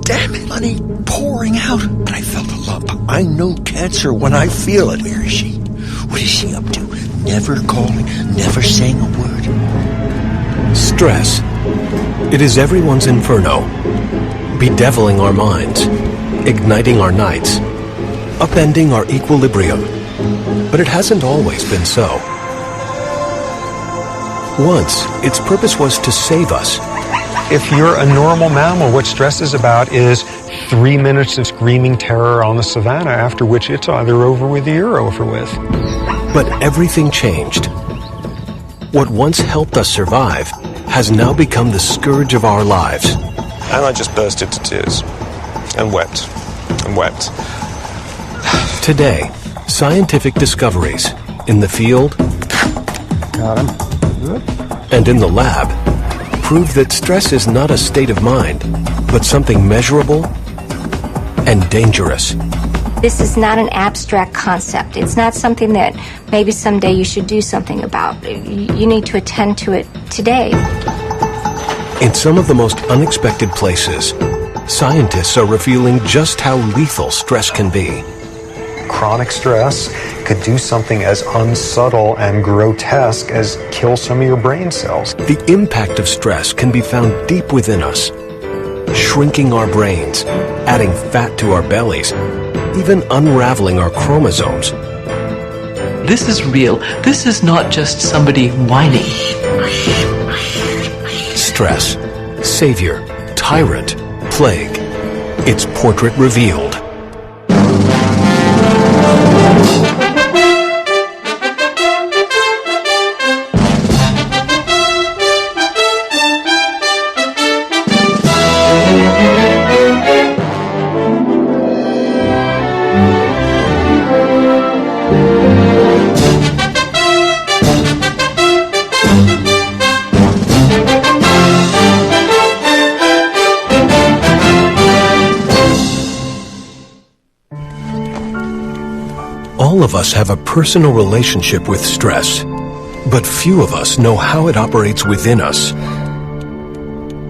damn it. Money pouring out. But I felt a lump. I know cancer when I feel it. Where is she? What is she up to? Never calling, never saying a word. Stress. It is everyone's inferno. Bedeviling our minds, igniting our nights, upending our equilibrium. But it hasn't always been so. Once, its purpose was to save us. If you're a normal mammal, what stress is about is 3 minutes of screaming terror on the savannah, after which it's either over with or you're over with. But everything changed. What once helped us survive has now become the scourge of our lives. And I just burst into tears and wept and wept. Today, scientific discoveries in the field Got him. Good. and in the lab prove that stress is not a state of mind, but something measurable and dangerous. This is not an abstract concept. It's not something that maybe someday you should do something about. You need to attend to it today. In some of the most unexpected places, scientists are revealing just how lethal stress can be. Chronic stress could do something as unsubtle and grotesque as kill some of your brain cells. The impact of stress can be found deep within us, shrinking our brains, adding fat to our bellies, even unraveling our chromosomes. This is real. This is not just somebody whining. Stress, savior, tyrant, plague. Its portrait revealed. All of us have a personal relationship with stress, but few of us know how it operates within us,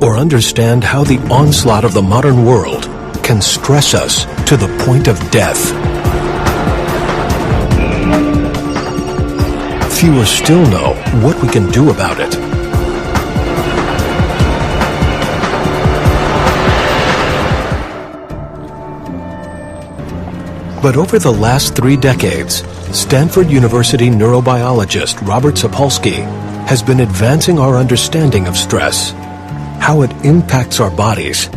or understand how the onslaught of the modern world can stress us to the point of death. Fewer still know what we can do about it. But over the last 3 decades, Stanford University neurobiologist Robert Sapolsky has been advancing our understanding of stress, how it impacts our bodies,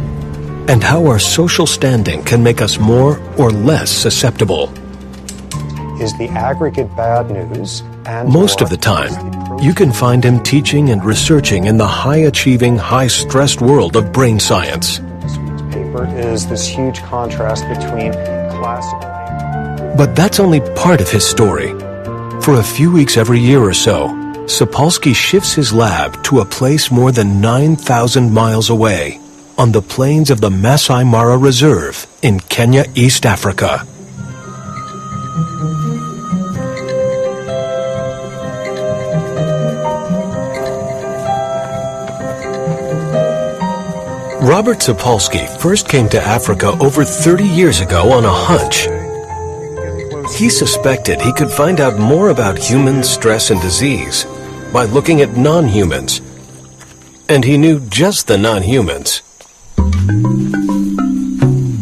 and how our social standing can make us more or less susceptible. Is the aggregate bad news? And Most of the time, you can find him teaching and researching in the high-achieving, high-stressed world of brain science. This week's paper is this huge contrast between classical. But that's only part of his story. For a few weeks every year or so, Sapolsky shifts his lab to a place more than 9,000 miles away, on the plains of the Masai Mara Reserve in Kenya, East Africa. Robert Sapolsky first came to Africa over 30 years ago on a hunch. He suspected he could find out more about human stress and disease by looking at non-humans. And he knew just the non-humans.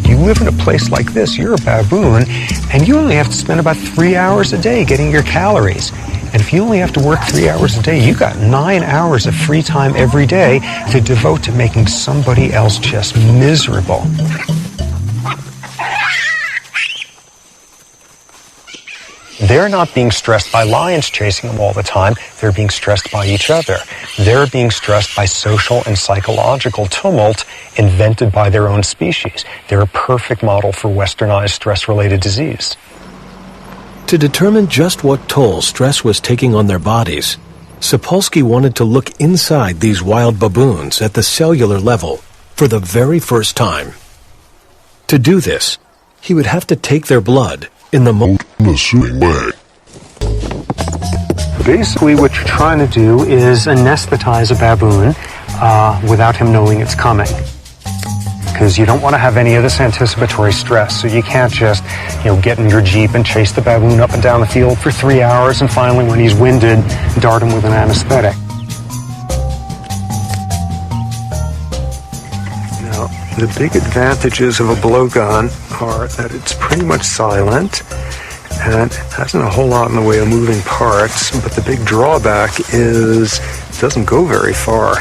You live in a place like this, you're a baboon, and you only have to spend about 3 hours a day getting your calories. And if you only have to work 3 hours a day, you got 9 hours of free time every day to devote to making somebody else just miserable. They're not being stressed by lions chasing them all the time. They're being stressed by each other. They're being stressed by social and psychological tumult invented by their own species. They're a perfect model for westernized stress-related disease. To determine just what toll stress was taking on their bodies, Sapolsky wanted to look inside these wild baboons at the cellular level for the very first time. To do this, he would have to take their blood in the most unassuming way. Basically, what you're trying to do is anesthetize a baboon without him knowing it's coming. because you don't want to have any of this anticipatory stress. So you can't just, get in your Jeep and chase the baboon up and down the field for 3 hours and finally, when he's winded, dart him with an anesthetic. Now, the big advantages of a blowgun are that it's pretty much silent and it hasn't a whole lot in the way of moving parts, but the big drawback is it doesn't go very far.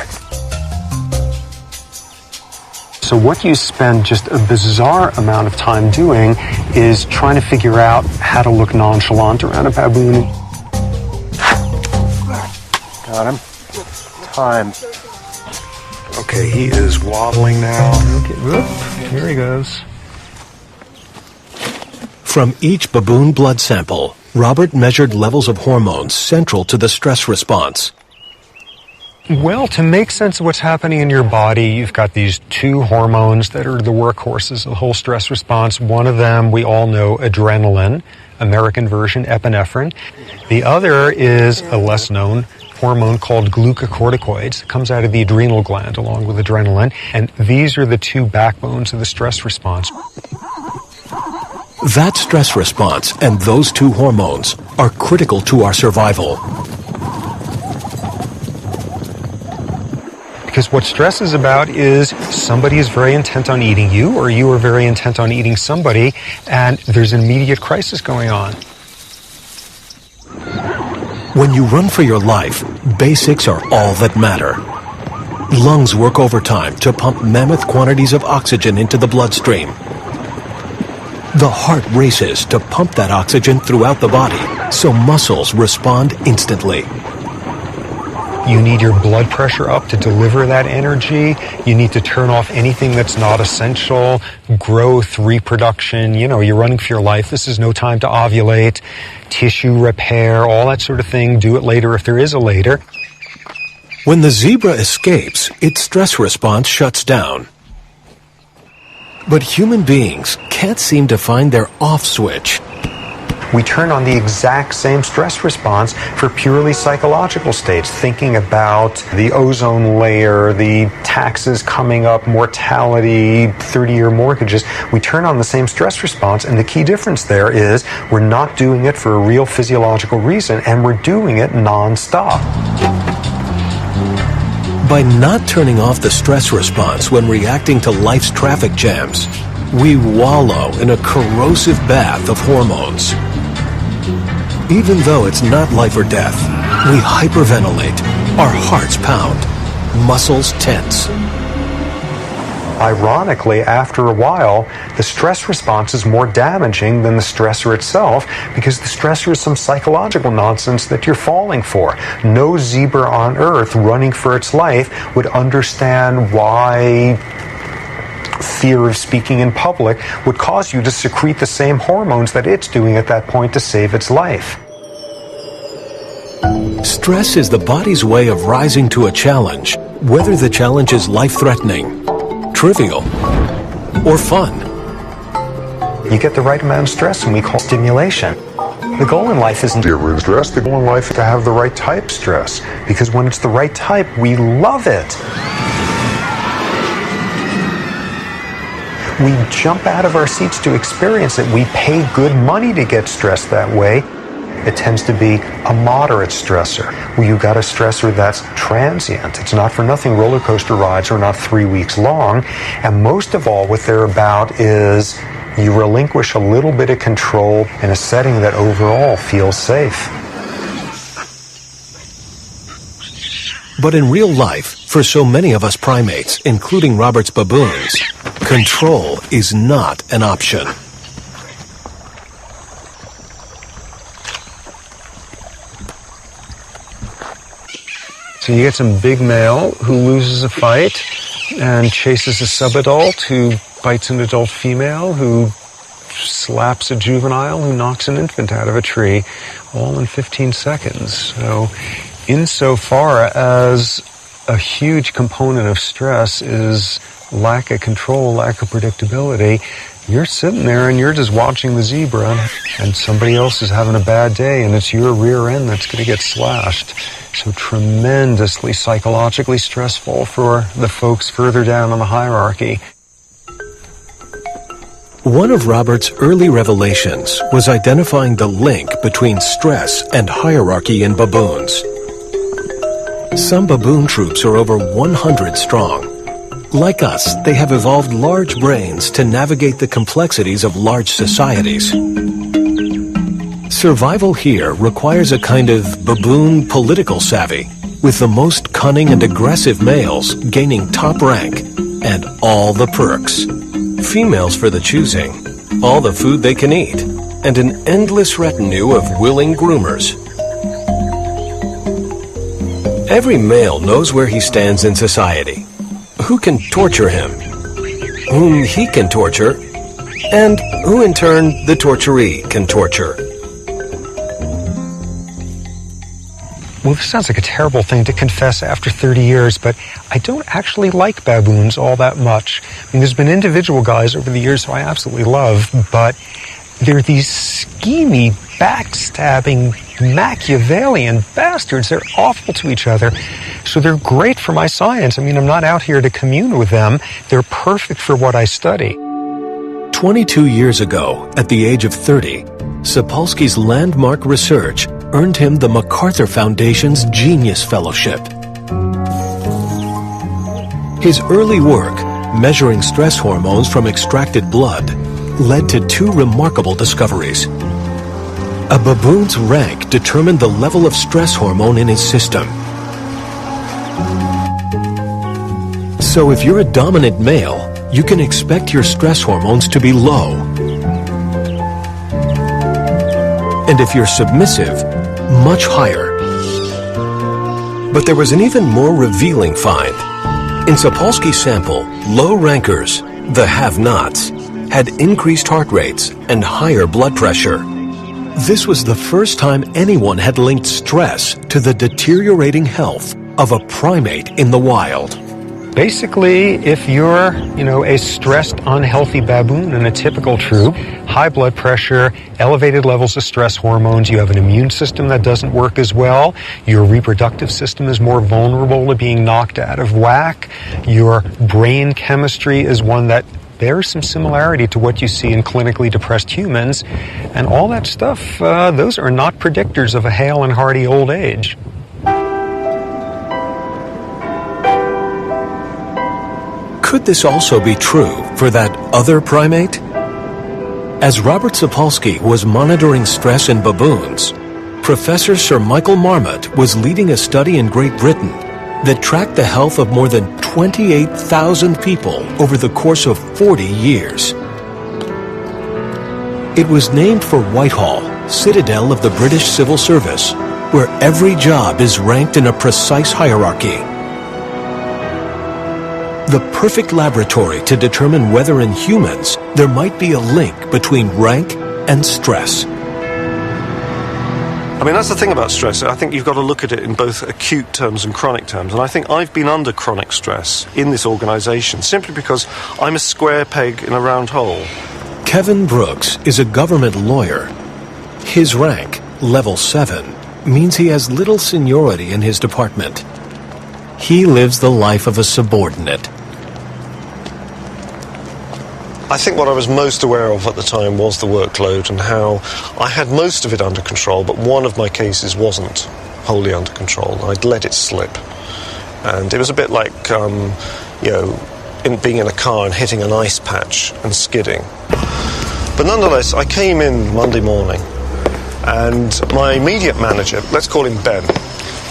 So what you spend just a bizarre amount of time doing is trying to figure out how to look nonchalant around a baboon. Got him. Time. Okay, he is wobbling now. Okay, whoop, here he goes. From each baboon blood sample, Robert measured levels of hormones central to the stress response. Well, to make sense of what's happening in your body, you've got these two hormones that are the workhorses of the whole stress response. One of them, we all know, adrenaline, American version, epinephrine. The other is a less known hormone called glucocorticoids. It comes out of the adrenal gland along with adrenaline. And these are the two backbones of the stress response. That stress response and those two hormones are critical to our survival. Because what stress is about is somebody is very intent on eating you, or you are very intent on eating somebody, and there's an immediate crisis going on. When you run for your life, basics are all that matter. Lungs work overtime to pump mammoth quantities of oxygen into the bloodstream. The heart races to pump that oxygen throughout the body, so muscles respond instantly. You need your blood pressure up to deliver that energy. You need to turn off anything that's not essential. Growth, reproduction, you're running for your life. This is no time to ovulate. Tissue repair, all that sort of thing. Do it later if there is a later. When the zebra escapes, its stress response shuts down. But human beings can't seem to find their off switch. We turn on the exact same stress response for purely psychological states, thinking about the ozone layer, the taxes coming up, mortality, 30-year mortgages. We turn on the same stress response, and the key difference there is we're not doing it for a real physiological reason, and we're doing it nonstop. By not turning off the stress response when reacting to life's traffic jams, we wallow in a corrosive bath of hormones. Even though it's not life or death, we hyperventilate, our hearts pound, muscles tense. Ironically, after a while, the stress response is more damaging than the stressor itself because the stressor is some psychological nonsense that you're falling for. No zebra on Earth running for its life would understand why fear of speaking in public would cause you to secrete the same hormones that it's doing at that point to save its life. Stress is the body's way of rising to a challenge, whether the challenge is life-threatening, trivial, or fun. You get the right amount of stress and we call stimulation. The goal in life isn't to get rid of stress. The goal in life is to have the right type stress. Because when it's the right type, we love it. We jump out of our seats to experience it. We pay good money to get stressed that way. It tends to be a moderate stressor, where you got a stressor that's transient. It's not for nothing roller coaster rides are not 3 weeks long. And most of all, what they're about is you relinquish a little bit of control in a setting that overall feels safe. But in real life, for so many of us primates, including Robert's baboons, control is not an option. So you get some big male who loses a fight and chases a subadult who bites an adult female who slaps a juvenile who knocks an infant out of a tree, all in 15 seconds. So insofar as a huge component of stress is lack of control, lack of predictability, you're sitting there and you're just watching the zebra and somebody else is having a bad day and it's your rear end that's going to get slashed. So tremendously psychologically stressful for the folks further down on the hierarchy. One of Robert's early revelations was identifying the link between stress and hierarchy in baboons. Some baboon troops are over 100 strong. Like us, they have evolved large brains to navigate the complexities of large societies. Survival here requires a kind of baboon political savvy, with the most cunning and aggressive males gaining top rank and all the perks. Females for the choosing, all the food they can eat, and an endless retinue of willing groomers. Every male knows where he stands in society, who can torture him, whom he can torture, and who in turn the torturee can torture. Well, this sounds like a terrible thing to confess after 30 years, but I don't actually like baboons all that much. I mean, there's been individual guys over the years who I absolutely love, but they're these schemy, backstabbing, Machiavellian bastards. They're awful to each other. So they're great for my science. I mean, I'm not out here to commune with them. They're perfect for what I study. 22 years ago, at the age of 30, Sapolsky's landmark research earned him the MacArthur Foundation's Genius Fellowship. His early work, measuring stress hormones from extracted blood, led to two remarkable discoveries. A baboon's rank determined the level of stress hormone in his system. So if you're a dominant male, you can expect your stress hormones to be low. And if you're submissive, much higher. But there was an even more revealing find. In Sapolsky's sample, low rankers, the have-nots, had increased heart rates and higher blood pressure. This was the first time anyone had linked stress to the deteriorating health of a primate in the wild. Basically, if you're, a stressed, unhealthy baboon in a typical troop, high blood pressure, elevated levels of stress hormones, you have an immune system that doesn't work as well, your reproductive system is more vulnerable to being knocked out of whack, your brain chemistry is one that bears some similarity to what you see in clinically depressed humans, and all that stuff, those are not predictors of a hale and hearty old age. Could this also be true for that other primate? As Robert Sapolsky was monitoring stress in baboons, Professor Sir Michael Marmot was leading a study in Great Britain that tracked the health of more than 28,000 people over the course of 40 years. It was named for Whitehall, citadel of the British Civil Service, where every job is ranked in a precise hierarchy. The perfect laboratory to determine whether in humans there might be a link between rank and stress. I mean, that's the thing about stress. I think you've got to look at it in both acute terms and chronic terms. And I think I've been under chronic stress in this organisation simply because I'm a square peg in a round hole. Kevin Brooks is a government lawyer. His rank, level 7, means he has little seniority in his department. He lives the life of a subordinate. I think what I was most aware of at the time was the workload and how I had most of it under control, but one of my cases wasn't wholly under control. I'd let it slip. And it was a bit like, being in a car and hitting an ice patch and skidding. But nonetheless, I came in Monday morning, and my immediate manager, let's call him Ben.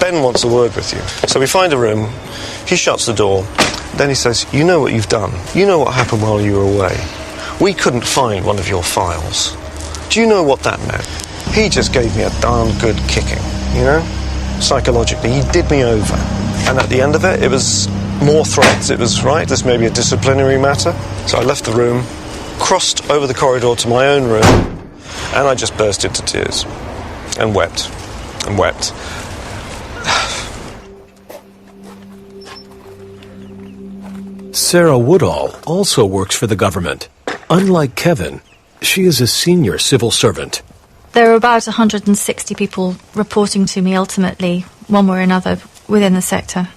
Ben wants a word with you. So we find a room, he shuts the door, then he says, you know what you've done. You know what happened while you were away. We couldn't find one of your files. Do you know what that meant? He just gave me a darn good kicking, psychologically. He did me over. And at the end of it, it was more threats. It was, right, this may be a disciplinary matter. So I left the room, crossed over the corridor to my own room, and I just burst into tears and wept and wept. Sarah Woodall also works for the government. Unlike Kevin, she is a senior civil servant. There are about 160 people reporting to me ultimately, one way or another, within the sector.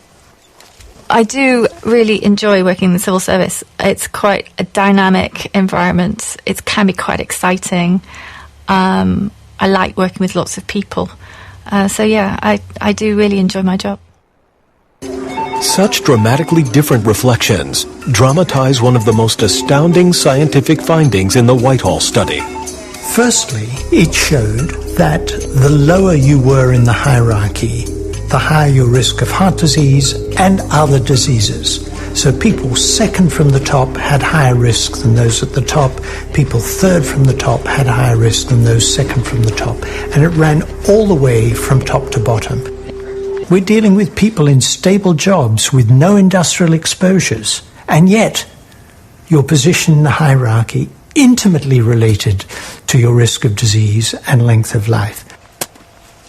I do really enjoy working in the civil service. It's quite a dynamic environment. It can be quite exciting. I like working with lots of people. So yeah, I do really enjoy my job. Such dramatically different reflections dramatize one of the most astounding scientific findings in the Whitehall study. Firstly, it showed that the lower you were in the hierarchy, the higher your risk of heart disease and other diseases. So people second from the top had higher risk than those at the top. People third from the top had higher risk than those second from the top. And it ran all the way from top to bottom. We're dealing with people in stable jobs with no industrial exposures. And yet, your position in the hierarchy intimately related to your risk of disease and length of life.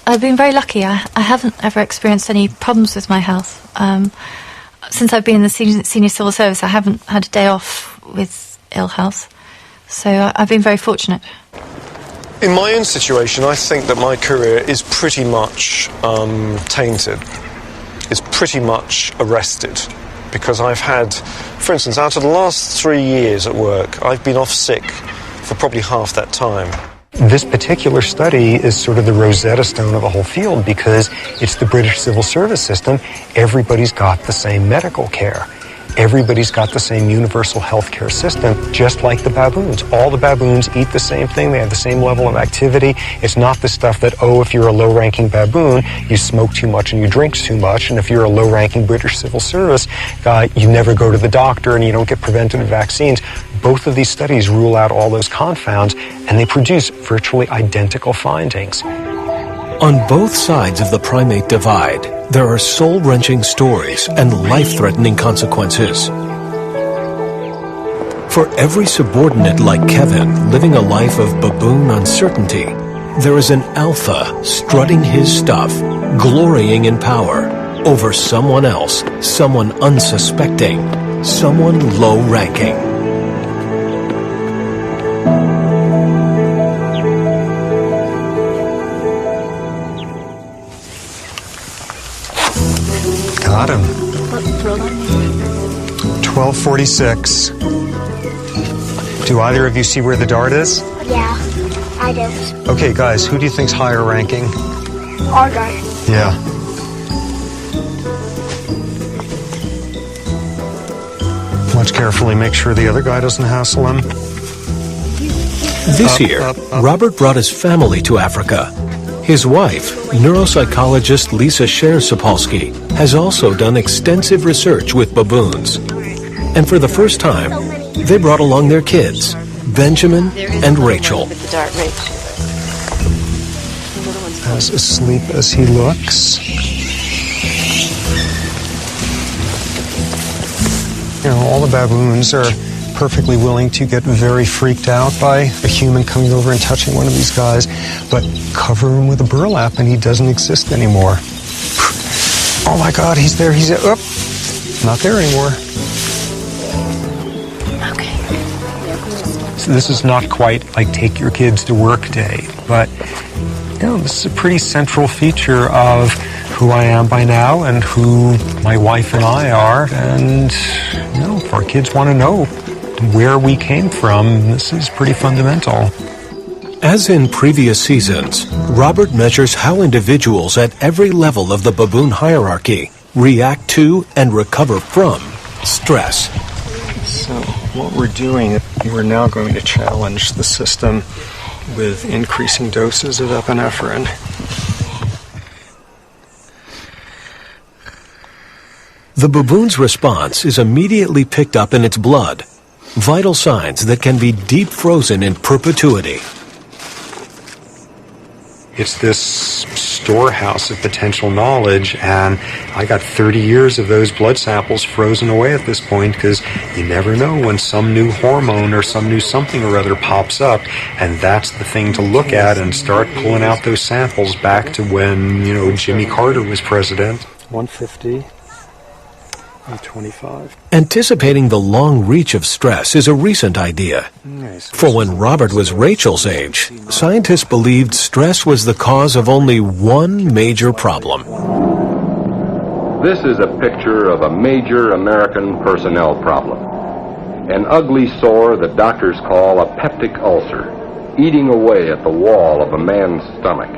I've been very lucky. I haven't ever experienced any problems with my health. Since I've been in the senior civil service, I haven't had a day off with ill health. So I've been very fortunate. In my own situation, I think that my career is pretty much tainted. It's pretty much arrested. Because I've had, for instance, out of the last 3 years at work, I've been off sick for probably half that time. This particular study is sort of the Rosetta Stone of the whole field because it's the British civil service system. Everybody's got the same medical care. Everybody's got the same universal health care system, just like the baboons. All the baboons eat the same thing. They have the same level of activity. It's not the stuff that, oh, if you're a low-ranking baboon, you smoke too much and you drink too much. And if you're a low-ranking British civil service guy, you never go to the doctor and you don't get preventative vaccines. Both of these studies rule out all those confounds, and they produce virtually identical findings. On both sides of the primate divide, there are soul-wrenching stories and life-threatening consequences. For every subordinate like Kevin living a life of baboon uncertainty, there is an alpha strutting his stuff, glorying in power over someone else, someone unsuspecting, someone low-ranking. Got him. 1246. Do either of you see where the dart is? Yeah, I do. Okay, guys, who do you think's higher ranking? Our guy. Yeah. Watch carefully, make sure the other guy doesn't hassle him. This year, Robert brought his family to Africa. His wife, neuropsychologist Lisa Scher-Sapolsky, has also done extensive research with baboons. And for the first time, they brought along their kids, Benjamin and Rachel. As asleep as he looks. You know, all the baboons are perfectly willing to get very freaked out by a human coming over and touching one of these guys, but cover him with a burlap and he doesn't exist anymore. Oh my God, he's there, he's there. Oh, not there anymore. Okay. So this is not quite like take your kids to work day, but you know, this is a pretty central feature of who I am by now and who my wife and I are, and you know, if our kids want to know where we came from, this is pretty fundamental. As in previous seasons, Robert measures how individuals at every level of the baboon hierarchy react to and recover from stress. So what we're doing, we're now going to challenge the system with increasing doses of epinephrine. The baboon's response is immediately picked up in its blood, vital signs that can be deep frozen in perpetuity. It's this storehouse of potential knowledge, and I got 30 years of those blood samples frozen away at this point because you never know when some new hormone or some new something or other pops up, and that's the thing to look at and start pulling out those samples back to when, you know, Jimmy Carter was president. 150. 25. Anticipating the long reach of stress is a recent idea. For when Robert was Rachel's age, scientists believed stress was the cause of only one major problem. This is a picture of a major American personnel problem. An ugly sore that doctors call a peptic ulcer, eating away at the wall of a man's stomach.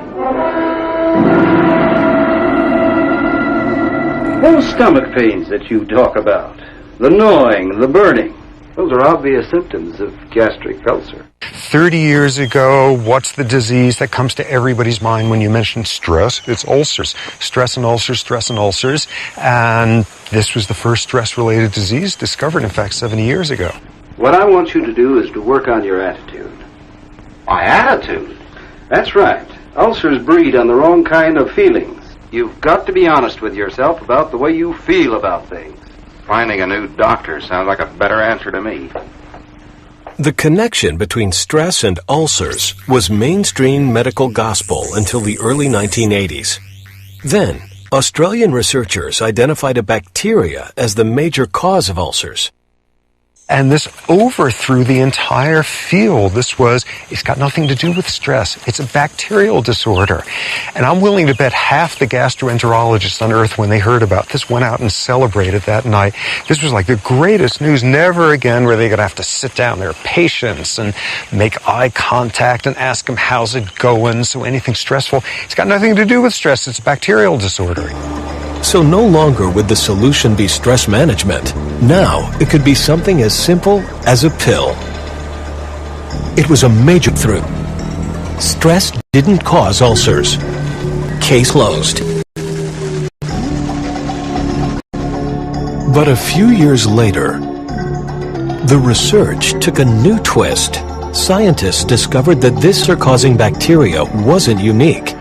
Those stomach pains that you talk about, the gnawing, the burning, those are obvious symptoms of gastric ulcer. 30 years ago, what's the disease that comes to everybody's mind when you mention stress? It's ulcers. Stress and ulcers, stress and ulcers. And this was the first stress-related disease discovered, in fact, 70 years ago. What I want you to do is to work on your attitude. My attitude? That's right. Ulcers breed on the wrong kind of feelings. You've got to be honest with yourself about the way you feel about things. Finding a new doctor sounds like a better answer to me. The connection between stress and ulcers was mainstream medical gospel until the early 1980s. Then, Australian researchers identified a bacteria as the major cause of ulcers. And this overthrew the entire field. It's got nothing to do with stress. It's a bacterial disorder. And I'm willing to bet half the gastroenterologists on earth, when they heard about this, went out and celebrated that night. This was like the greatest news. Never again were they going to have to sit down their patients and make eye contact and ask them, how's it going? So anything stressful, it's got nothing to do with stress. It's a bacterial disorder. So no longer would the solution be stress management. Now it could be something as simple as a pill. It was a major breakthrough. Stress didn't cause ulcers. Case closed. But a few years later, the research took a new twist. Scientists discovered that this ulcer-causing bacteria wasn't unique.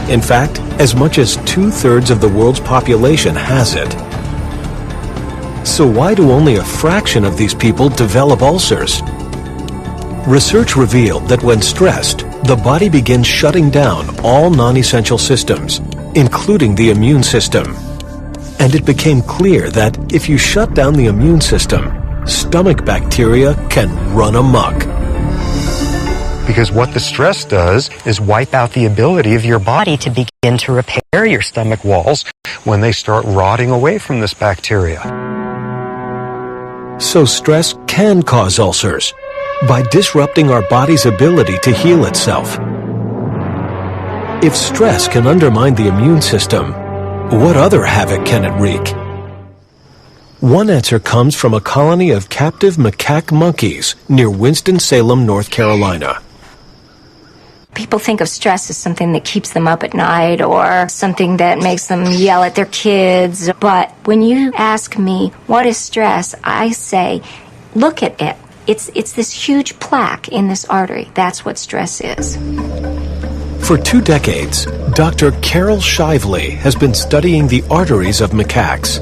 In fact, as much as 2/3 of the world's population has it. So why do only a fraction of these people develop ulcers? Research revealed that when stressed, the body begins shutting down all non-essential systems, including the immune system. And it became clear that if you shut down the immune system, stomach bacteria can run amok. Because what the stress does is wipe out the ability of your body to begin to repair your stomach walls when they start rotting away from this bacteria. So stress can cause ulcers by disrupting our body's ability to heal itself. If stress can undermine the immune system, what other havoc can it wreak? One answer comes from a colony of captive macaque monkeys near Winston-Salem, North Carolina. People think of stress as something that keeps them up at night or something that makes them yell at their kids. But when you ask me, what is stress? I say, look at it. It's this huge plaque in this artery. That's what stress is. For 2 decades, Dr. Carol Shively has been studying the arteries of macaques.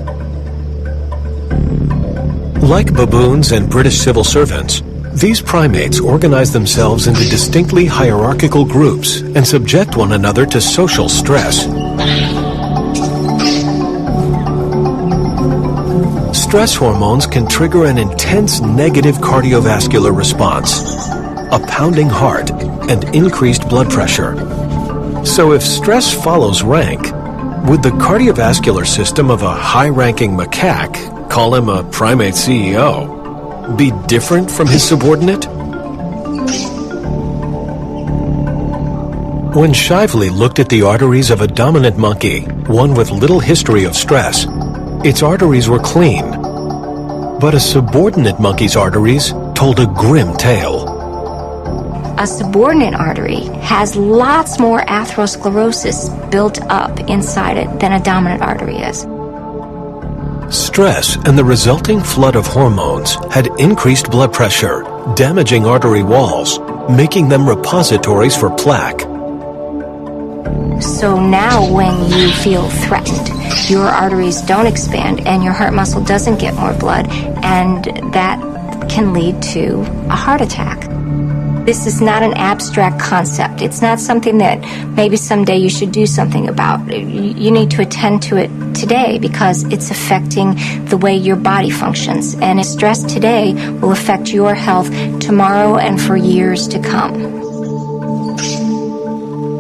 Like baboons and British civil servants, these primates organize themselves into distinctly hierarchical groups and subject one another to social stress. Stress hormones can trigger an intense negative cardiovascular response, a pounding heart, and increased blood pressure. So if stress follows rank, would the cardiovascular system of a high-ranking macaque, call him a primate CEO, be different from his subordinate? When Shively looked at the arteries of a dominant monkey, one with little history of stress, its arteries were clean. But a subordinate monkey's arteries told a grim tale. A subordinate artery has lots more atherosclerosis built up inside it than a dominant artery is. Stress and the resulting flood of hormones had increased blood pressure, damaging artery walls, making them repositories for plaque. So now when you feel threatened, your arteries don't expand and your heart muscle doesn't get more blood, and that can lead to a heart attack. This is not an abstract concept. It's not something that maybe someday you should do something about. You need to attend to it today because it's affecting the way your body functions. And stress today will affect your health tomorrow and for years to come.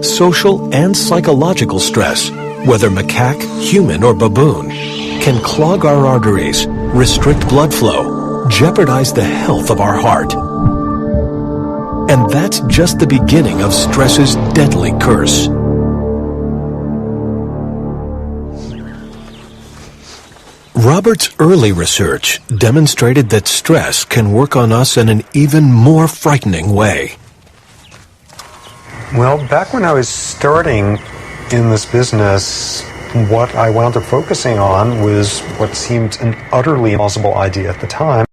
Social and psychological stress whether macaque, human, or baboon, can clog our arteries, restrict blood flow, jeopardize the health of our heart. And that's just the beginning of stress's deadly curse. Robert's early research demonstrated that stress can work on us in an even more frightening way. Well, back when I was starting in this business, what I wound up focusing on was what seemed an utterly impossible idea at the time,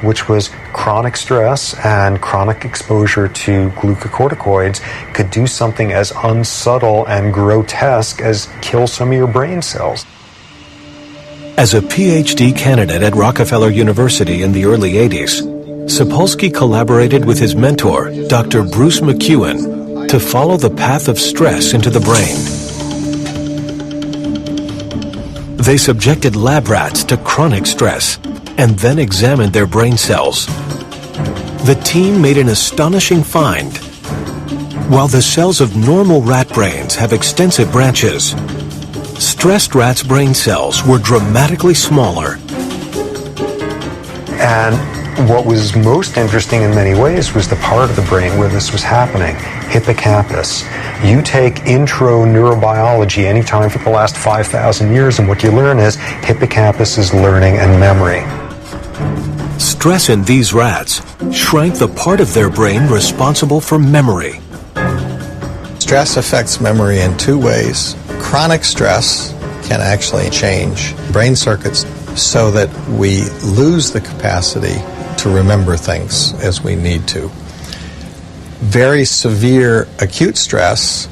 which was chronic stress and chronic exposure to glucocorticoids could do something as unsubtle and grotesque as kill some of your brain cells. As a PhD candidate at Rockefeller University in the early 80s, Sapolsky collaborated with his mentor, Dr. Bruce McEwen, to follow the path of stress into the brain. They subjected lab rats to chronic stress and then examined their brain cells. The team made an astonishing find. While the cells of normal rat brains have extensive branches, stressed rats' brain cells were dramatically smaller. And what was most interesting in many ways was the part of the brain where this was happening, hippocampus. You take intro neurobiology anytime for the last 5,000 years, and what you learn is hippocampus is learning and memory. Stress in these rats shrank the part of their brain responsible for memory. Stress affects memory in two ways. Chronic stress can actually change brain circuits so that we lose the capacity to remember things as we need to. Very severe acute stress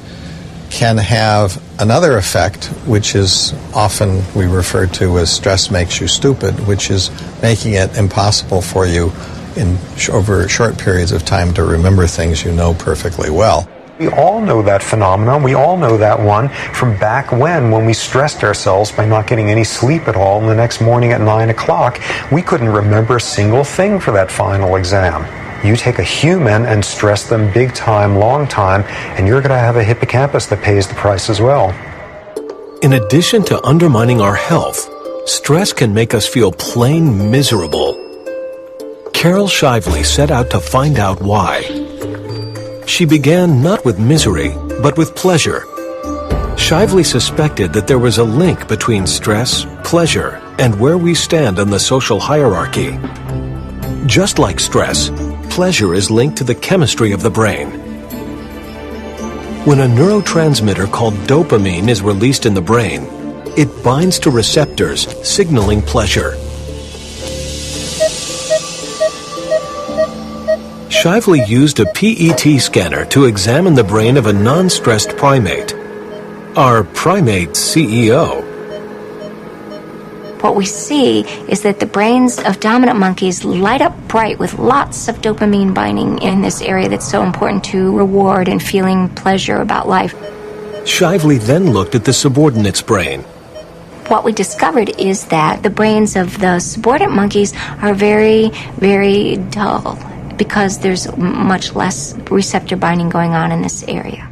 can have another effect, which is often we refer to as stress makes you stupid, which is making it impossible for you over short periods of time to remember things you know perfectly well. We all know that phenomenon. We all know that one from back when we stressed ourselves by not getting any sleep at all, and the next morning at 9 o'clock, we couldn't remember a single thing for that final exam. You take a human and stress them big time, long time, and you're going to have a hippocampus that pays the price as well. In addition to undermining our health, stress can make us feel plain miserable. Carol Shively set out to find out why. She began not with misery, but with pleasure. Shively suspected that there was a link between stress, pleasure, and where we stand on the social hierarchy. Just like stress, pleasure is linked to the chemistry of the brain. When a neurotransmitter called dopamine is released in the brain, it binds to receptors signaling pleasure. Shively used a PET scanner to examine the brain of a non-stressed primate. Our primate CEO. What we see is that the brains of dominant monkeys light up bright with lots of dopamine binding in this area that's so important to reward and feeling pleasure about life. Shively then looked at the subordinate's brain. What we discovered is that the brains of the subordinate monkeys are very, very dull, because there's much less receptor binding going on in this area.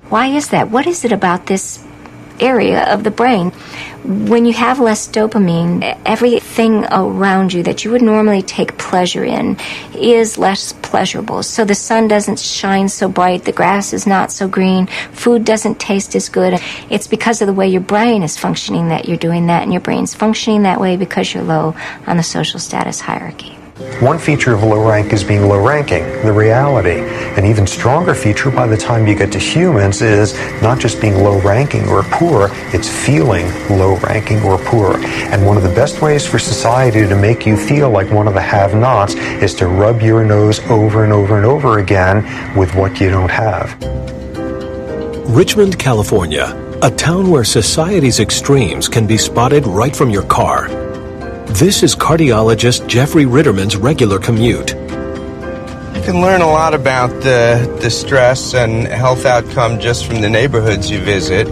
Why is that? What is it about this area of the brain? When you have less dopamine, everything around you that you would normally take pleasure in is less pleasurable. So the sun doesn't shine so bright, the grass is not so green, food doesn't taste as good. It's because of the way your brain is functioning that you're doing that, and your brain's functioning that way because you're low on the social status hierarchy. One feature of low rank is being low ranking, the reality. An even stronger feature by the time you get to humans is not just being low ranking or poor, it's feeling low ranking or poor. And one of the best ways for society to make you feel like one of the have-nots is to rub your nose over and over and over again with what you don't have. Richmond, California, a town where society's extremes can be spotted right from your car. This is cardiologist Jeffrey Ritterman's regular commute. You can learn a lot about the stress and health outcome just from the neighborhoods you visit.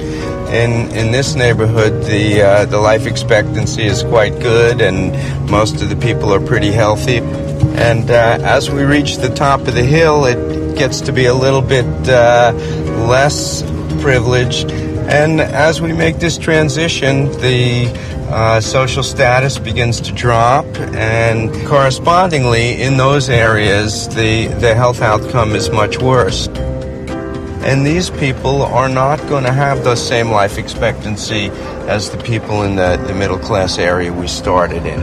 In this neighborhood, the life expectancy is quite good, and most of the people are pretty healthy. And as we reach the top of the hill, it gets to be a little bit less privileged. And as we make this transition, the social status begins to drop, and correspondingly, in those areas, the health outcome is much worse. And these people are not going to have the same life expectancy as the people in the middle class area we started in.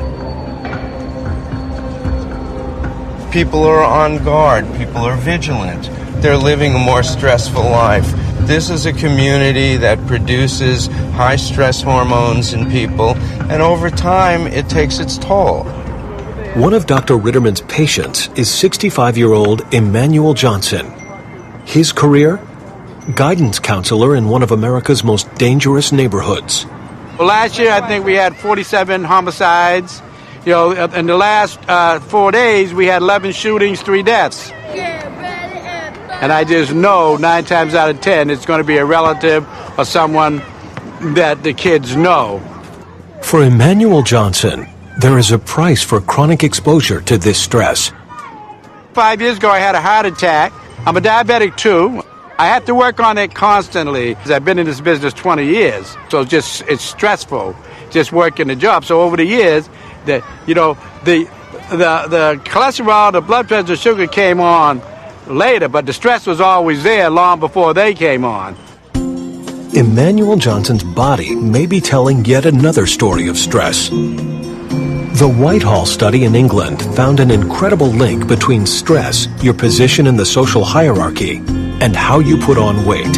People are on guard, people are vigilant, they're living a more stressful life. This is a community that produces high stress hormones in people, and over time it takes its toll. One of Dr. Ritterman's patients is 65-year-old Emmanuel Johnson. His career? Guidance counselor in one of America's most dangerous neighborhoods. Well, last year I think we had 47 homicides. You know, in the last 4 days we had 11 shootings, 3 deaths. And I just know 9 times out of 10 it's going to be a relative or someone that the kids know. For Emmanuel Johnson, there is a price for chronic exposure to this stress. 5 years ago I had a heart attack. I'm a diabetic too. I have to work on it constantly. I've been in this business 20 years, so it's stressful just working the job. So over the years, the cholesterol, the blood pressure, sugar came on later, but the stress was always there long before they came on. Emmanuel Johnson's body may be telling yet another story of stress. The Whitehall study in England found an incredible link between stress, your position in the social hierarchy, and how you put on weight.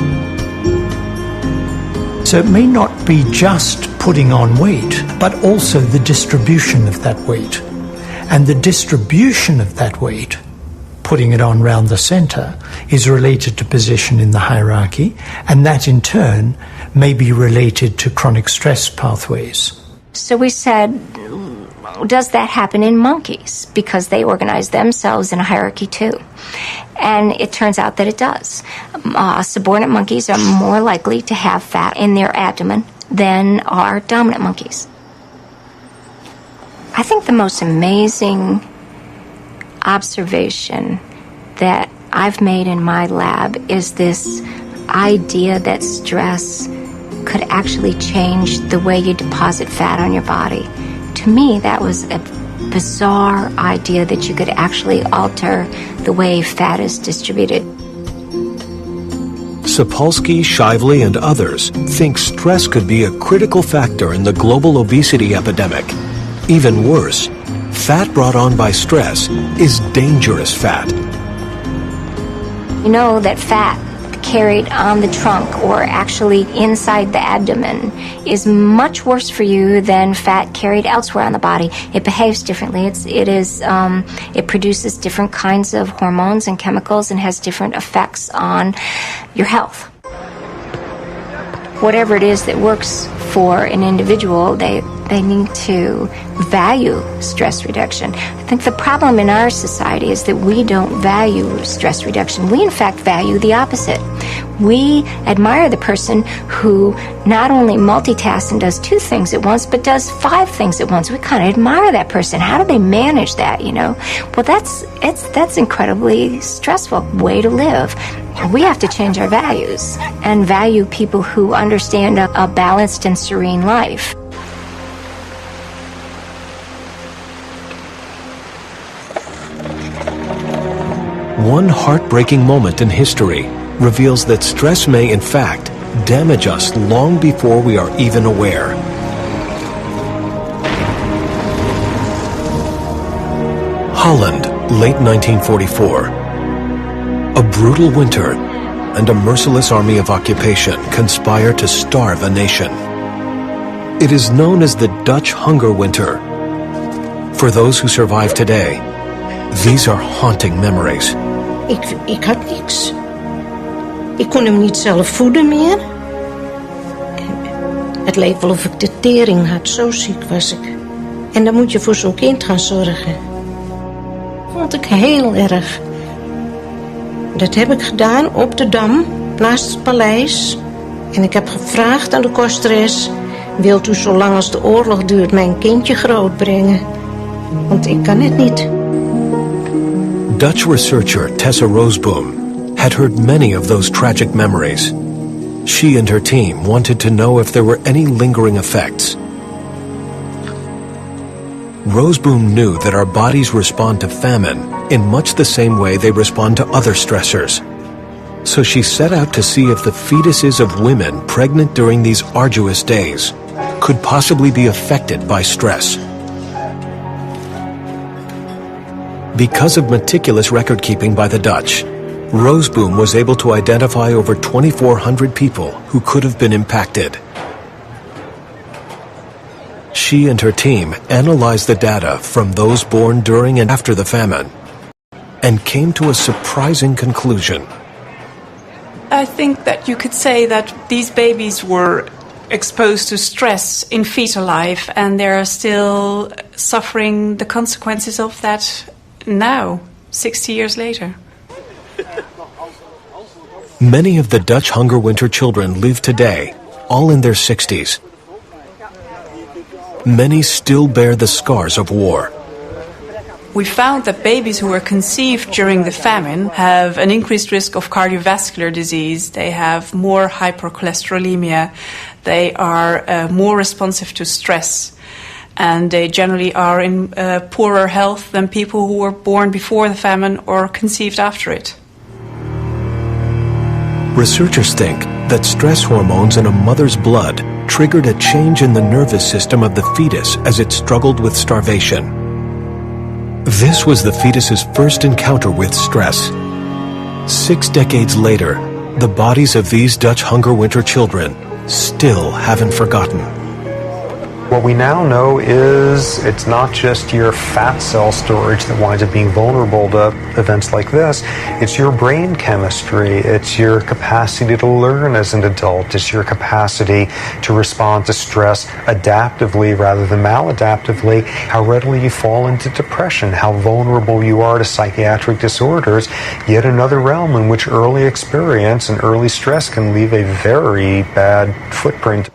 So it may not be just putting on weight, but also the distribution of that weight. And the distribution of that weight, putting it on round the centre, is related to position in the hierarchy, and that in turn may be related to chronic stress pathways. So we said, does that happen in monkeys? Because they organize themselves in a hierarchy too. And it turns out that it does. Subordinate monkeys are more likely to have fat in their abdomen than are dominant monkeys. I think the most amazing observation that I've made in my lab is this idea that stress could actually change the way you deposit fat on your body. To me, that was a bizarre idea that you could actually alter the way fat is distributed. Sapolsky, Shively, and others think stress could be a critical factor in the global obesity epidemic. Even worse, fat brought on by stress is dangerous fat. You know that fat carried on the trunk or actually inside the abdomen is much worse for you than fat carried elsewhere on the body. It behaves differently. It produces different kinds of hormones and chemicals and has different effects on your health. Whatever it is that works for an individual, they need to value stress reduction. I think the problem in our society is that we don't value stress reduction. We, in fact, value the opposite. We admire the person who not only multitasks and does 2 things at once, but does 5 things at once. We kind of admire that person. How do they manage that, you know? Well, that's incredibly stressful way to live. We have to change our values and value people who understand a balanced and serene life. One heartbreaking moment in history reveals that stress may, in fact, damage us long before we are even aware. Holland, late 1944. A brutal winter and a merciless army of occupation conspire to starve a nation. It is known as the Dutch Hunger Winter. For those who survive today, these are haunting memories. Ik had niks. Ik kon hem niet zelf voeden meer. Het leek wel of ik de tering had, zo ziek was ik. En dan moet je voor zo'n kind gaan zorgen. Vond ik heel erg. Dat heb ik gedaan op de Dam, naast het paleis. En ik heb gevraagd aan de kosteres: wilt u zolang als de oorlog duurt mijn kindje grootbrengen? Want ik kan het niet. Dutch researcher Tessa Roseboom had heard many of those tragic memories. She and her team wanted to know if there were any lingering effects. Roseboom knew that our bodies respond to famine in much the same way they respond to other stressors. So she set out to see if the fetuses of women pregnant during these arduous days could possibly be affected by stress. Because of meticulous record-keeping by the Dutch, Roseboom was able to identify over 2,400 people who could have been impacted. She and her team analyzed the data from those born during and after the famine and came to a surprising conclusion. I think that you could say that these babies were exposed to stress in fetal life and they are still suffering the consequences of that now, 60 years later. Many of the Dutch hunger winter children live today, all in their 60s. Many still bear the scars of war. We found that babies who were conceived during the famine have an increased risk of cardiovascular disease. They have more hypercholesterolemia. They are more responsive to stress. And they generally are in poorer health than people who were born before the famine or conceived after it. Researchers think that stress hormones in a mother's blood triggered a change in the nervous system of the fetus as it struggled with starvation. This was the fetus's first encounter with stress. 6 decades later, the bodies of these Dutch hunger winter children still haven't forgotten. What we now know is it's not just your fat cell storage that winds up being vulnerable to events like this. It's your brain chemistry. It's your capacity to learn as an adult. It's your capacity to respond to stress adaptively rather than maladaptively. How readily you fall into depression. How vulnerable you are to psychiatric disorders. Yet another realm in which early experience and early stress can leave a very bad footprint.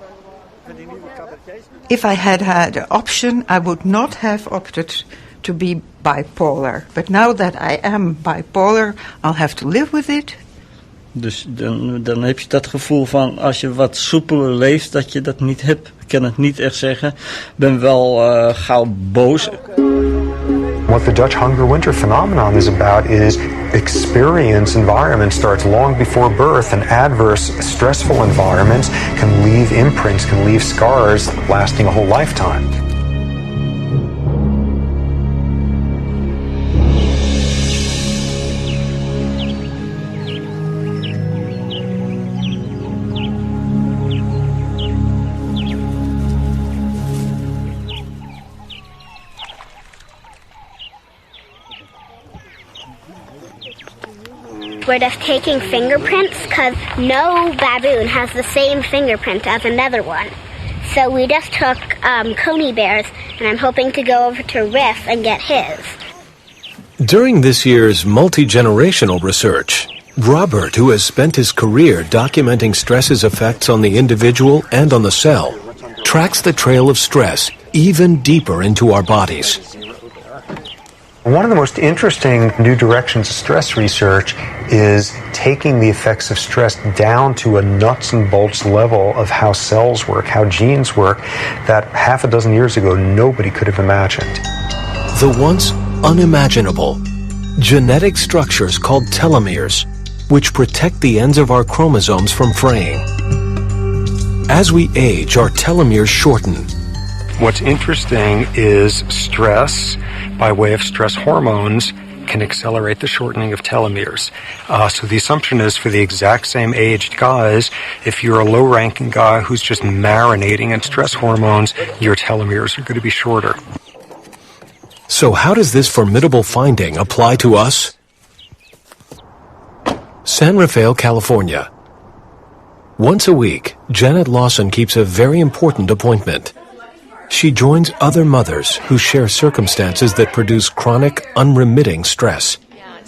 If I had had an option, I would not have opted to be bipolar. But now that I am bipolar, I'll have to live with it. Dus dan heb je dat gevoel van als je wat soepeler leeft, dat je dat niet hebt. Ik kan het niet echt zeggen. Ik ben wel gauw boos. What the Dutch hunger winter phenomenon is about is experience environment starts long before birth, and adverse, stressful environments can leave imprints, can leave scars lasting a whole lifetime. We're just taking fingerprints because no baboon has the same fingerprint as another one. So we just took Coney bears, and I'm hoping to go over to Riff and get his. During this year's multi-generational research, Robert, who has spent his career documenting stress's effects on the individual and on the cell, tracks the trail of stress even deeper into our bodies. One of the most interesting new directions of stress research is taking the effects of stress down to a nuts and bolts level of how cells work, how genes work, that half a dozen years ago nobody could have imagined. The once unimaginable genetic structures called telomeres, which protect the ends of our chromosomes from fraying. As we age, our telomeres shorten. What's interesting is stress, by way of stress hormones, can accelerate the shortening of telomeres. So the assumption is for the exact same aged guys, if you're a low-ranking guy who's just marinating in stress hormones, your telomeres are going to be shorter. So how does this formidable finding apply to us? San Rafael, California. Once a week, Janet Lawson keeps a very important appointment. She joins other mothers who share circumstances that produce chronic, unremitting stress.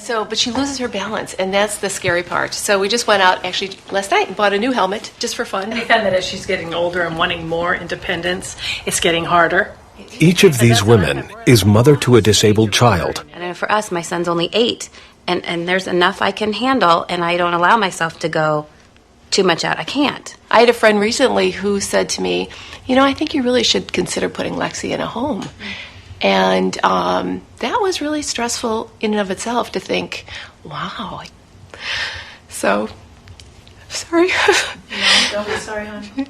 But she loses her balance, and that's the scary part. So we just went out actually last night and bought a new helmet just for fun. And we found that as she's getting older and wanting more independence, it's getting harder. Each of these women is mother to a disabled child. And for us, my son's only 8, and there's enough I can handle, and I don't allow myself to go too much out. I can't. I had a friend recently who said to me, I think you really should consider putting Lexi in a home. And that was really stressful in and of itself to think, wow. So, sorry. No, don't be sorry, honey.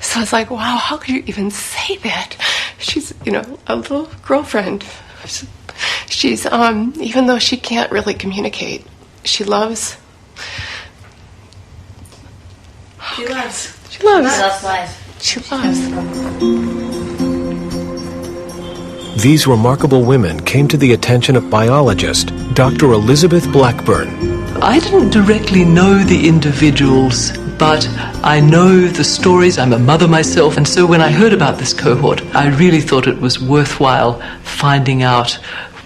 So it's like, wow, how could you even say that? She's, a little girlfriend. She's, even though she can't really communicate, she loves. She loves. She loves. She loves life. She loves. These remarkable women came to the attention of biologist Dr. Elizabeth Blackburn. I didn't directly know the individuals, but I know the stories. I'm a mother myself, and so when I heard about this cohort, I really thought it was worthwhile finding out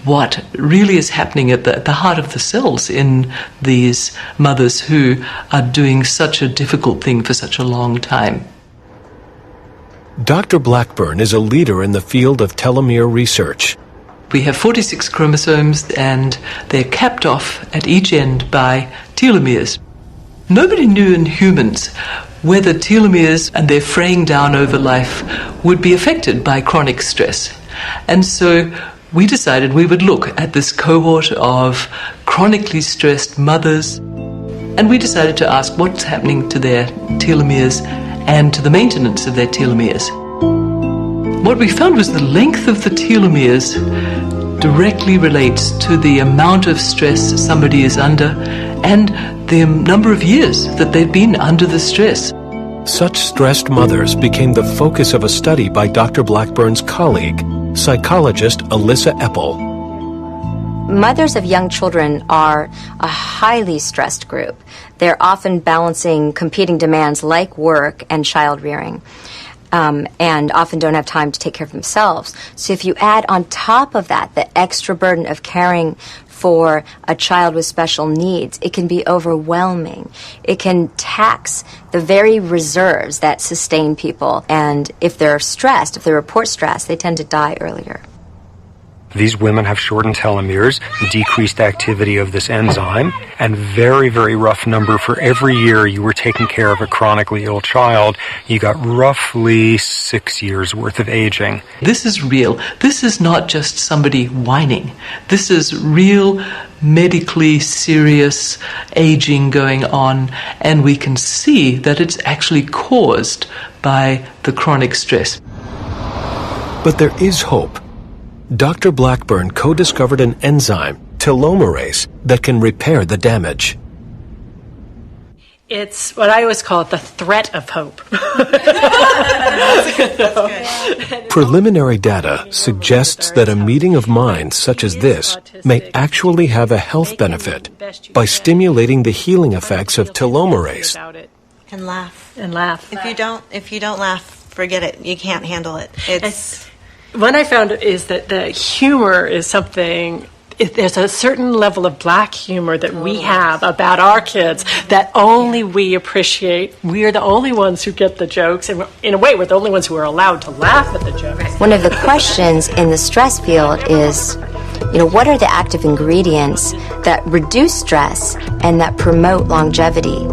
what really is happening at the heart of the cells in these mothers who are doing such a difficult thing for such a long time. Dr. Blackburn is a leader in the field of telomere research. We have 46 chromosomes, and they're capped off at each end by telomeres. Nobody knew in humans whether telomeres and their fraying down over life would be affected by chronic stress. And so we decided we would look at this cohort of chronically stressed mothers, and we decided to ask what's happening to their telomeres and to the maintenance of their telomeres. What we found was the length of the telomeres directly relates to the amount of stress somebody is under and the number of years that they've been under the stress. Such stressed mothers became the focus of a study by Dr. Blackburn's colleague, psychologist Alyssa Eppel. Mothers of young children are a highly stressed group. They're often balancing competing demands like work and child rearing, and often don't have time to take care of themselves. So if you add on top of that the extra burden of caring for a child with special needs, it can be overwhelming. It can tax the very reserves that sustain people. And if they're stressed, if they report stress, they tend to die earlier. These women have shortened telomeres, decreased activity of this enzyme, and very, very rough number for every year you were taking care of a chronically ill child, you got roughly 6 years worth of aging. This is real. This is not just somebody whining. This is real, medically serious aging going on, and we can see that it's actually caused by the chronic stress. But there is hope. Dr. Blackburn co-discovered an enzyme, telomerase, that can repair the damage. It's what I always call it, the threat of hope. Preliminary data suggests that a meeting of minds such as this may actually have a health benefit by stimulating the healing effects of telomerase. And laugh. And laugh. If you don't laugh, forget it. You can't handle it. What I found is that the humor is something. There's a certain level of black humor that we have about our kids that only we appreciate. We're the only ones who get the jokes, and in a way, we're the only ones who are allowed to laugh at the jokes. One of the questions in the stress field is, what are the active ingredients that reduce stress and that promote longevity?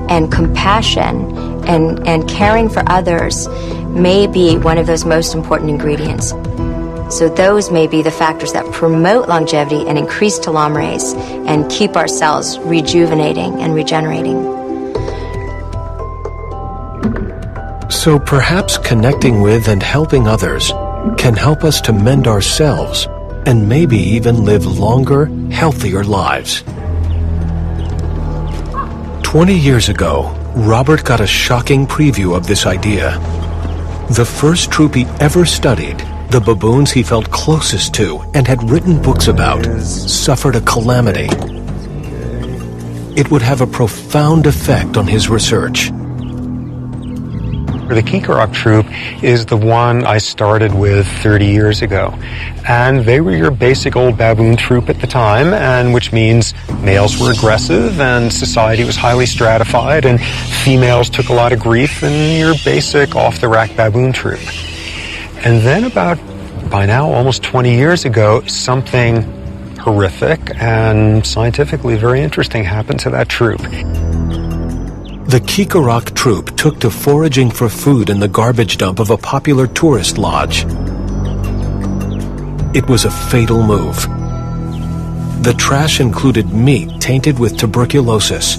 And compassion and caring for others may be one of those most important ingredients. So those may be the factors that promote longevity and increase telomerase and keep our cells rejuvenating and regenerating. So perhaps connecting with and helping others can help us to mend ourselves and maybe even live longer, healthier lives. 20 years ago, Robert got a shocking preview of this idea. The first troop he ever studied, the baboons he felt closest to and had written books about, suffered a calamity. It would have a profound effect on his research. The Kikarok troop is the one I started with 30 years ago. And they were your basic old baboon troop at the time, and which means males were aggressive and society was highly stratified and females took a lot of grief, and your basic off-the-rack baboon troop. And then by now, almost 20 years ago, something horrific and scientifically very interesting happened to that troop. The Kikarak troop took to foraging for food in the garbage dump of a popular tourist lodge. It was a fatal move. The trash included meat tainted with tuberculosis.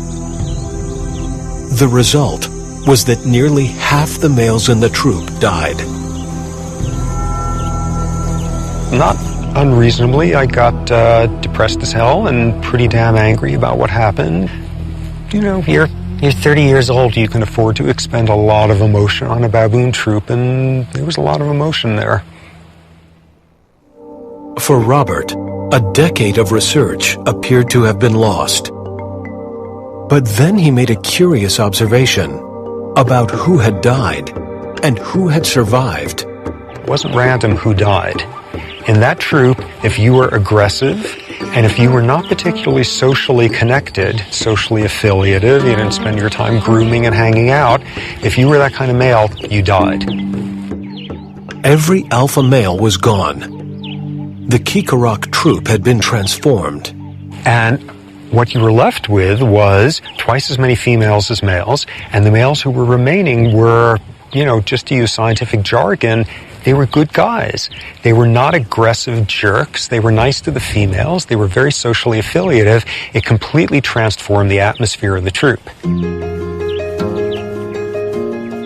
The result was that nearly half the males in the troop died. Not unreasonably, I got depressed as hell and pretty damn angry about what happened. You know, you're 30 years old, you can afford to expend a lot of emotion on a baboon troop, and there was a lot of emotion there. For Robert, a decade of research appeared to have been lost. But then he made a curious observation about who had died and who had survived. It wasn't random who died. In that troop, if you were aggressive, and if you were not particularly socially connected, socially affiliative, you didn't spend your time grooming and hanging out, if you were that kind of male, you died. Every alpha male was gone. The Kikarak troop had been transformed. And what you were left with was twice as many females as males, and the males who were remaining were, you know, just to use scientific jargon, they were good guys. They were not aggressive jerks. They were nice to the females. They were very socially affiliative. It completely transformed the atmosphere of the troop.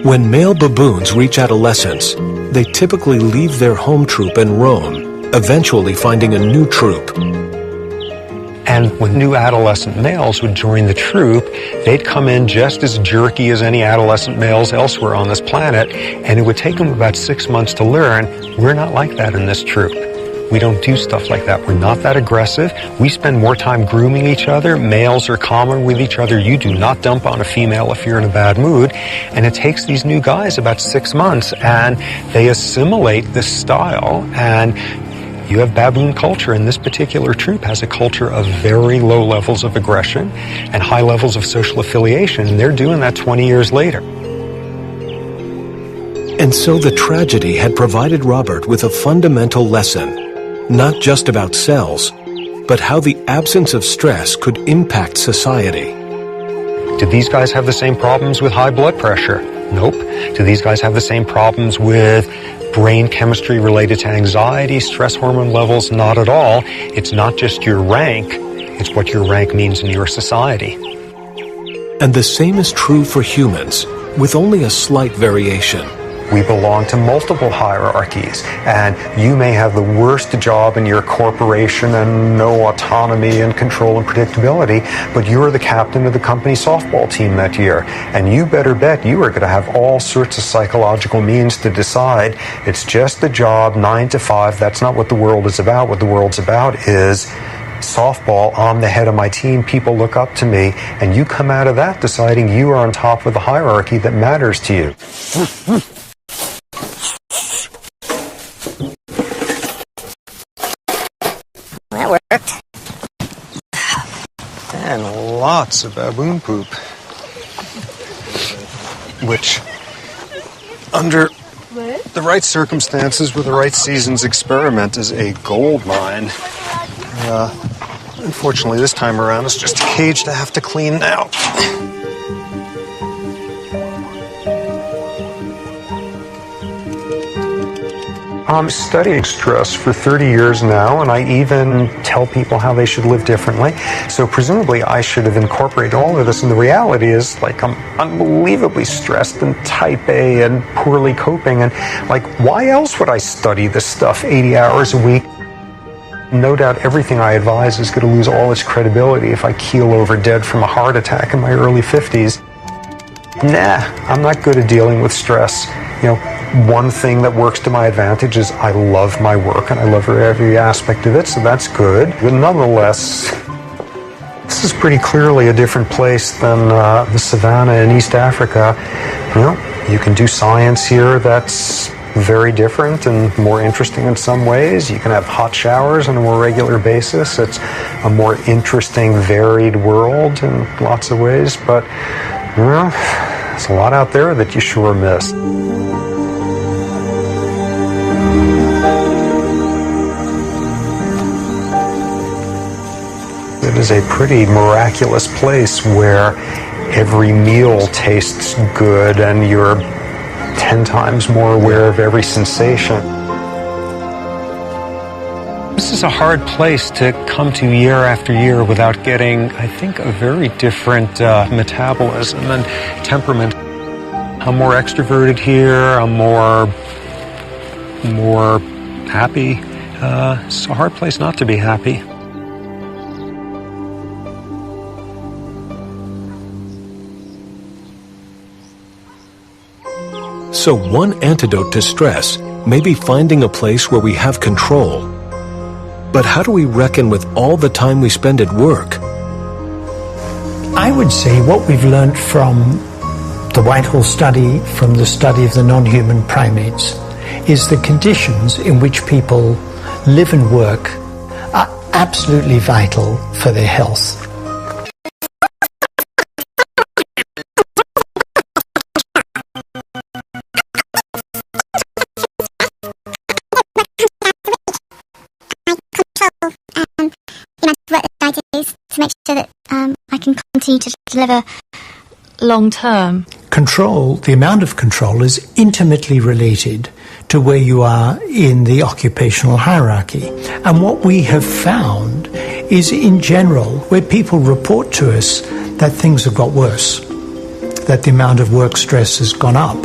When male baboons reach adolescence, they typically leave their home troop and roam, eventually finding a new troop. And when new adolescent males would join the troop, they'd come in just as jerky as any adolescent males elsewhere on this planet, and it would take them about 6 months to learn, we're not like that in this troop. We don't do stuff like that. We're not that aggressive. We spend more time grooming each other. Males are calmer with each other. You do not dump on a female if you're in a bad mood. And it takes these new guys about 6 months, and they assimilate this style, and you have baboon culture, and this particular troop has a culture of very low levels of aggression and high levels of social affiliation, and they're doing that 20 years later. And so the tragedy had provided Robert with a fundamental lesson, not just about cells, but how the absence of stress could impact society. Did these guys have the same problems with high blood pressure? Nope. Do these guys have the same problems with brain chemistry related to anxiety, stress hormone levels? Not at all. It's not just your rank, it's what your rank means in your society. And the same is true for humans, with only a slight variation. We belong to multiple hierarchies, and you may have the worst job in your corporation and no autonomy and control and predictability, but you're the captain of the company softball team that year, and you better bet you are going to have all sorts of psychological means to decide it's just a job, 9 to 5, that's not what the world is about. What the world's about is softball, I'm the head of my team, people look up to me, and you come out of that deciding you are on top of the hierarchy that matters to you. That worked. And lots of baboon poop. Which, under the right circumstances with the right season's experiment, is a gold mine. Unfortunately, this time around, it's just a cage to have to clean now. I'm studying stress for 30 years now, and I even tell people how they should live differently. So presumably I should have incorporated all of this, and the reality is, like, I'm unbelievably stressed and type A and poorly coping, and, like, why else would I study this stuff 80 hours a week? No doubt everything I advise is going to lose all its credibility if I keel over dead from a heart attack in my early 50s. Nah, I'm not good at dealing with stress. You know, one thing that works to my advantage is I love my work and I love every aspect of it, so that's good. But nonetheless, this is pretty clearly a different place than the savannah in East Africa. You know, you can do science here that's very different and more interesting in some ways. You can have hot showers on a more regular basis. It's a more interesting, varied world in lots of ways, but, you know, there's a lot out there that you sure miss. It is a pretty miraculous place where every meal tastes good and you're 10 times more aware of every sensation. This is a hard place to come to year after year without getting, I think, a very different metabolism and temperament. I'm more extroverted here, I'm more happy. It's a hard place not to be happy. So one antidote to stress may be finding a place where we have control. But how do we reckon with all the time we spend at work? I would say what we've learned from the Whitehall study, from the study of the non-human primates, is the conditions in which people live and work are absolutely vital for their health. To make sure that I can continue to deliver long term. Control, the amount of control, is intimately related to where you are in the occupational hierarchy. And what we have found is, in general, where people report to us that things have got worse, that the amount of work stress has gone up,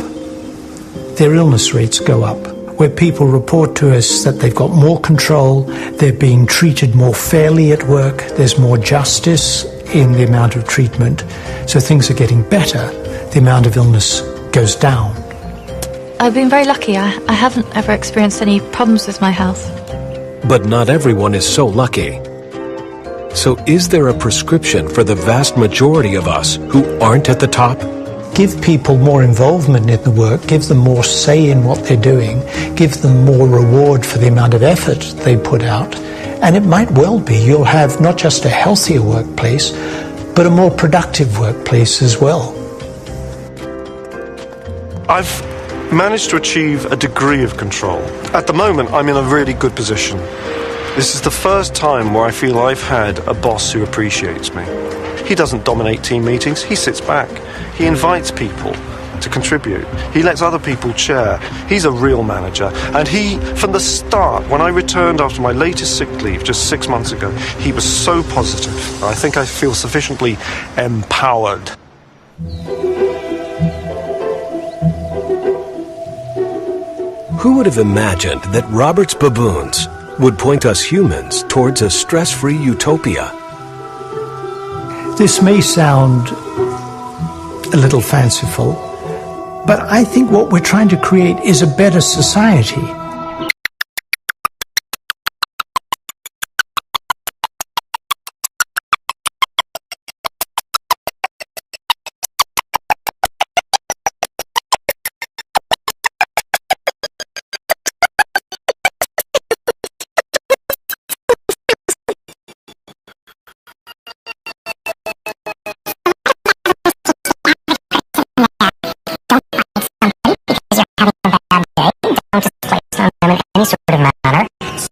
their illness rates go up. Where people report to us that they've got more control, they're being treated more fairly at work, there's more justice in the amount of treatment, so things are getting better, the amount of illness goes down. I've been very lucky. I haven't ever experienced any problems with my health. But not everyone is so lucky. So is there a prescription for the vast majority of us who aren't at the top? Give people more involvement in the work, give them more say in what they're doing, give them more reward for the amount of effort they put out, and it might well be you'll have not just a healthier workplace, but a more productive workplace as well. I've managed to achieve a degree of control. At the moment, I'm in a really good position. This is the first time where I feel I've had a boss who appreciates me. He doesn't dominate team meetings, he sits back. He invites people to contribute. He lets other people chair. He's a real manager. And he, from the start, when I returned after my latest sick leave just 6 months ago, he was so positive. I think I feel sufficiently empowered. Who would have imagined that Robert's baboons would point us humans towards a stress-free utopia? This may sound a little fanciful, but I think what we're trying to create is a better society.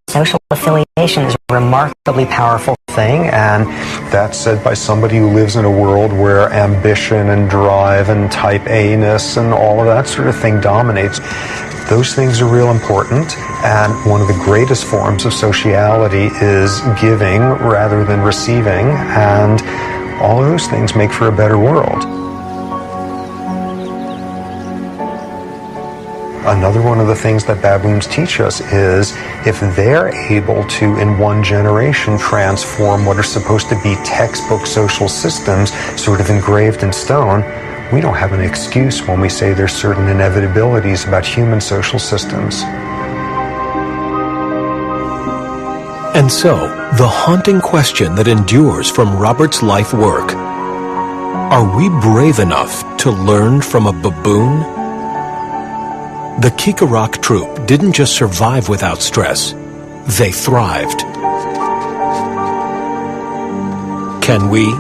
Social affiliation is a remarkably powerful thing, and that's said by somebody who lives in a world where ambition and drive and type A-ness and all of that sort of thing dominates. Those things are real important, and one of the greatest forms of sociality is giving rather than receiving, and all of those things make for a better world. Another one of the things that baboons teach us is if they're able to, in one generation, transform what are supposed to be textbook social systems sort of engraved in stone, we don't have an excuse when we say there's certain inevitabilities about human social systems. And so, the haunting question that endures from Robert's life work: are we brave enough to learn from a baboon? The Kikarak troop didn't just survive without stress, they thrived. Can we?